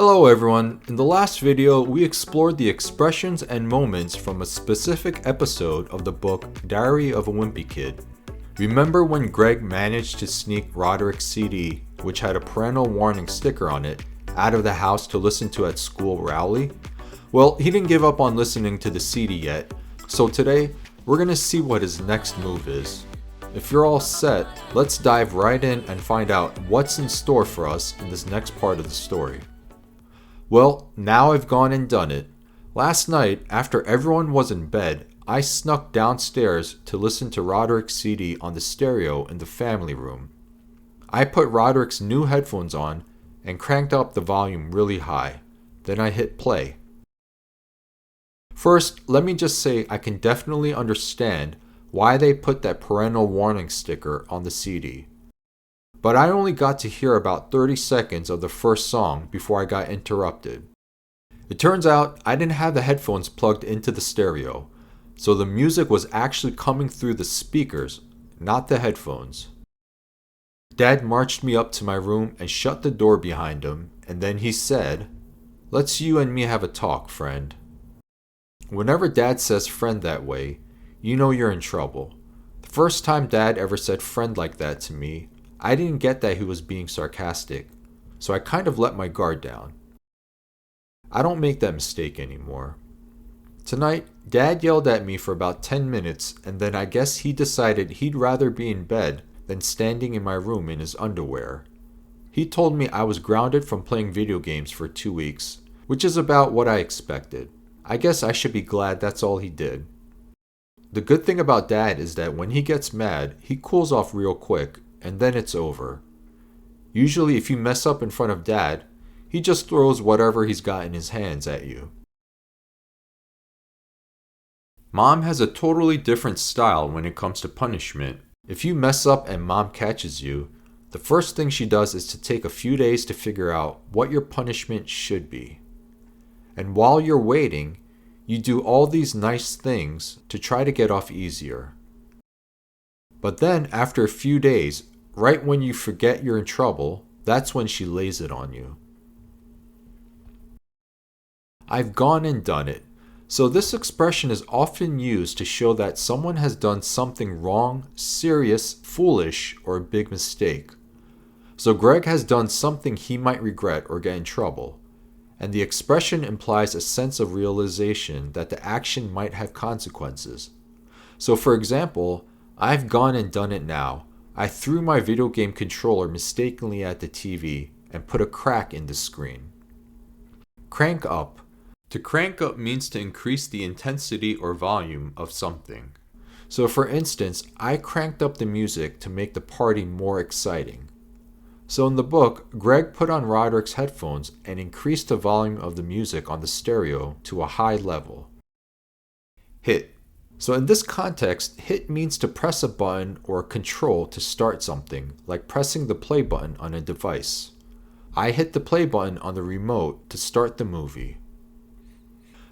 Hello everyone, in the last video we explored the expressions and moments from a specific episode of the book Diary of a Wimpy Kid. Remember when Greg managed to sneak Roderick's CD, which had a parental warning sticker on it, out of the house to listen to at school rally? Well, he didn't give up on listening to the CD yet, so today we're going to see what his next move is. If you're all set, let's dive right in and find out what's in store for us in this next part of the story. Well, now I've gone and done it. Last night, after everyone was in bed, I snuck downstairs to listen to Roderick's CD on the stereo in the family room. I put Roderick's new headphones on and cranked up the volume really high. Then I hit play. First, let me just say I can definitely understand why they put that parental warning sticker on the CD. But I only got to hear about 30 seconds of the first song before I got interrupted. It turns out I didn't have the headphones plugged into the stereo, so the music was actually coming through the speakers, not the headphones. Dad marched me up to my room and shut the door behind him, and then he said, "Let's you and me have a talk, friend." Whenever Dad says friend that way, you know you're in trouble. The first time Dad ever said friend like that to me, I didn't get that he was being sarcastic, so I kind of let my guard down. I don't make that mistake anymore. Tonight, Dad yelled at me for about 10 minutes, and then I guess he decided he'd rather be in bed than standing in my room in his underwear. He told me I was grounded from playing video games for 2 weeks, which is about what I expected. I guess I should be glad that's all he did. The good thing about Dad is that when he gets mad, he cools off real quick, and then it's over. Usually if you mess up in front of Dad, he just throws whatever he's got in his hands at you. Mom has a totally different style when it comes to punishment. If you mess up and Mom catches you, the first thing she does is to take a few days to figure out what your punishment should be. And while you're waiting, you do all these nice things to try to get off easier. But then after a few days, right when you forget you're in trouble, that's when she lays it on you. I've gone and done it. So this expression is often used to show that someone has done something wrong, serious, foolish, or a big mistake. So Greg has done something he might regret or get in trouble. And the expression implies a sense of realization that the action might have consequences. So for example, I've gone and done it now. I threw my video game controller mistakenly at the TV and put a crack in the screen. Crank up. To crank up means to increase the intensity or volume of something. So for instance, I cranked up the music to make the party more exciting. So in the book, Greg put on Roderick's headphones and increased the volume of the music on the stereo to a high level. Hit. So in this context, hit means to press a button or a control to start something, like pressing the play button on a device. I hit the play button on the remote to start the movie.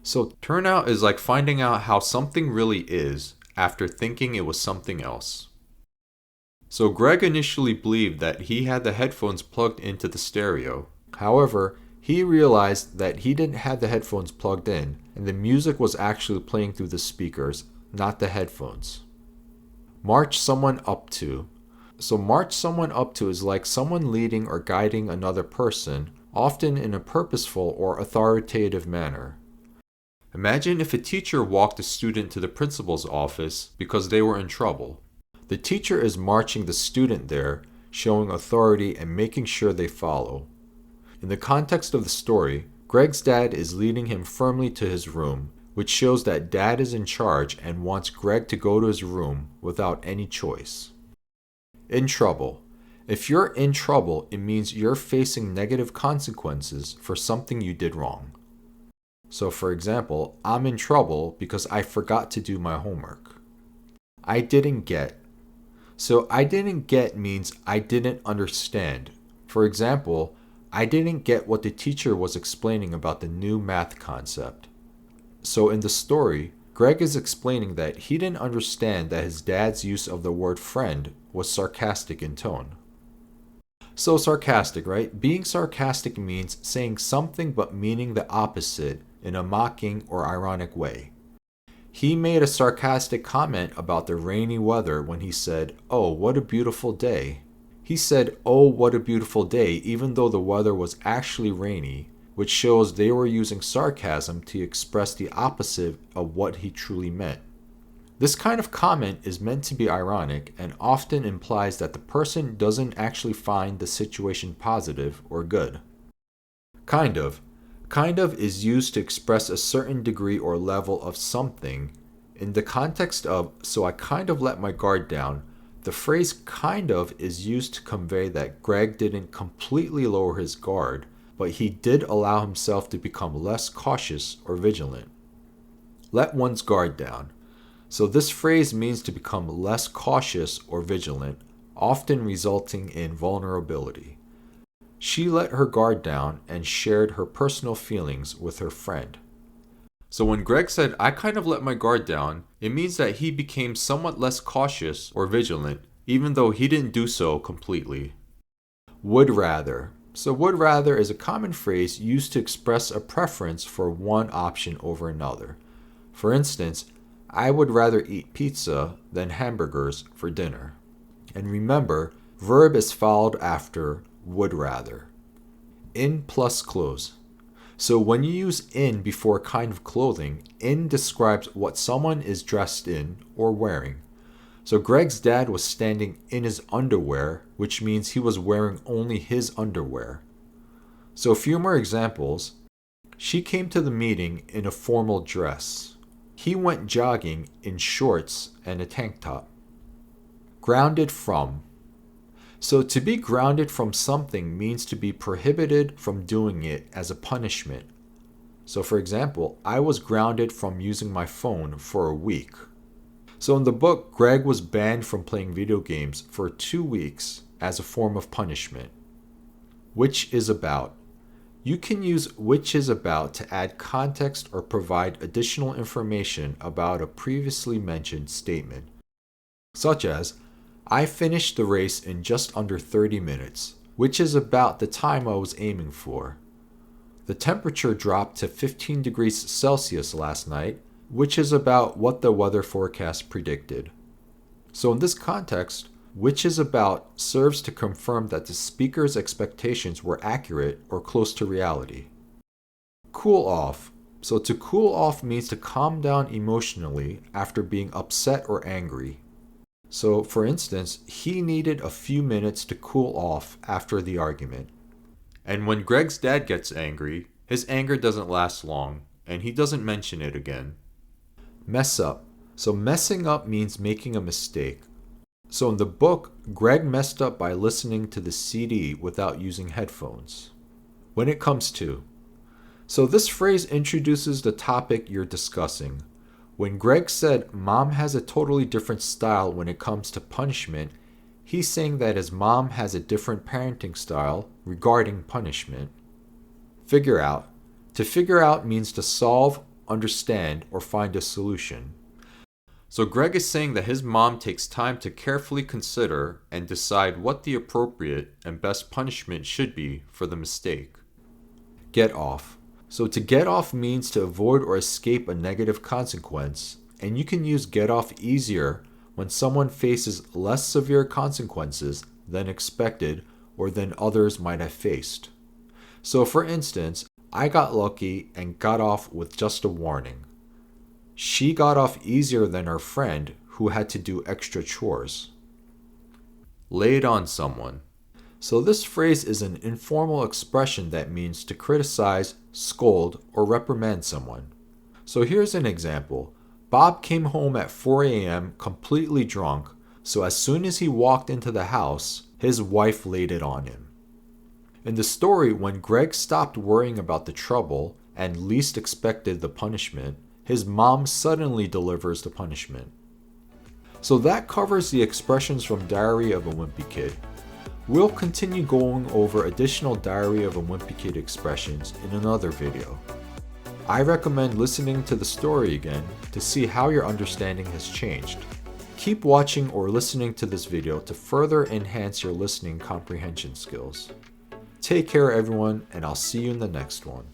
So turnout is like finding out how something really is after thinking it was something else. So Greg initially believed that he had the headphones plugged into the stereo. However, he realized that he didn't have the headphones plugged in, and the music was actually playing through the speakers, not the headphones. March someone up to. So march someone up to is like someone leading or guiding another person, often in a purposeful or authoritative manner. Imagine if a teacher walked a student to the principal's office because they were in trouble. The teacher is marching the student there, showing authority and making sure they follow. In the context of the story, Greg's dad is leading him firmly to his room, which shows that Dad is in charge and wants Greg to go to his room without any choice. In trouble. If you're in trouble, it means you're facing negative consequences for something you did wrong. So for example, I'm in trouble because I forgot to do my homework. I didn't get. So I didn't get means I didn't understand. For example, I didn't get what the teacher was explaining about the new math concept. So in the story, Greg is explaining that he didn't understand that his dad's use of the word friend was sarcastic in tone. So sarcastic, right? Being sarcastic means saying something but meaning the opposite in a mocking or ironic way. He made a sarcastic comment about the rainy weather when he said, "Oh, what a beautiful day." He said, "Oh, what a beautiful day," even though the weather was actually rainy, which shows they were using sarcasm to express the opposite of what he truly meant. This kind of comment is meant to be ironic and often implies that the person doesn't actually find the situation positive or good. Kind of. Kind of is used to express a certain degree or level of something. In the context of, "so I kind of let my guard down," the phrase kind of is used to convey that Greg didn't completely lower his guard, but he did allow himself to become less cautious or vigilant. Let one's guard down. So this phrase means to become less cautious or vigilant, often resulting in vulnerability. She let her guard down and shared her personal feelings with her friend. So when Greg said, "I kind of let my guard down," it means that he became somewhat less cautious or vigilant, even though he didn't do so completely. Would rather. So would rather is a common phrase used to express a preference for one option over another. For instance, "I would rather eat pizza than hamburgers for dinner." And remember, verb is followed after would rather. In plus clothes. So when you use in before kind of clothing, in describes what someone is dressed in or wearing. So Greg's dad was standing in his underwear, which means he was wearing only his underwear. So a few more examples. She came to the meeting in a formal dress. He went jogging in shorts and a tank top. Grounded from. So to be grounded from something means to be prohibited from doing it as a punishment. So for example, I was grounded from using my phone for a week. So in the book, Greg was banned from playing video games for 2 weeks as a form of punishment. Which is about. You can use which is about to add context or provide additional information about a previously mentioned statement, such as, "I finished the race in just under 30 minutes, which is about the time I was aiming for. The temperature dropped to 15 degrees Celsius last night, which is about what the weather forecast predicted." So in this context, which is about serves to confirm that the speaker's expectations were accurate or close to reality. Cool off. So to cool off means to calm down emotionally after being upset or angry. So, for instance, he needed a few minutes to cool off after the argument. And when Greg's dad gets angry, his anger doesn't last long, and he doesn't mention it again. Mess up. So messing up means making a mistake. So in the book, Greg messed up by listening to the CD without using headphones. When it comes to. So this phrase introduces the topic you're discussing. When Greg said mom has a totally different style when it comes to punishment, he's saying that his mom has a different parenting style regarding punishment. Figure out. To figure out means to solve, understand, or find a solution. So Greg is saying that his mom takes time to carefully consider and decide what the appropriate and best punishment should be for the mistake. Get off. So to get off means to avoid or escape a negative consequence, and you can use get off easier when someone faces less severe consequences than expected or than others might have faced. So for instance, I got lucky and got off with just a warning. She got off easier than her friend who had to do extra chores. Lay it on someone. So this phrase is an informal expression that means to criticize, scold, or reprimand someone. So here's an example. Bob came home at 4 a.m. completely drunk, so as soon as he walked into the house, his wife laid it on him. In the story, when Greg stopped worrying about the trouble and least expected the punishment, his mom suddenly delivers the punishment. So that covers the expressions from Diary of a Wimpy Kid. We'll continue going over additional Diary of a Wimpy Kid expressions in another video. I recommend listening to the story again to see how your understanding has changed. Keep watching or listening to this video to further enhance your listening comprehension skills. Take care everyone, and I'll see you in the next one.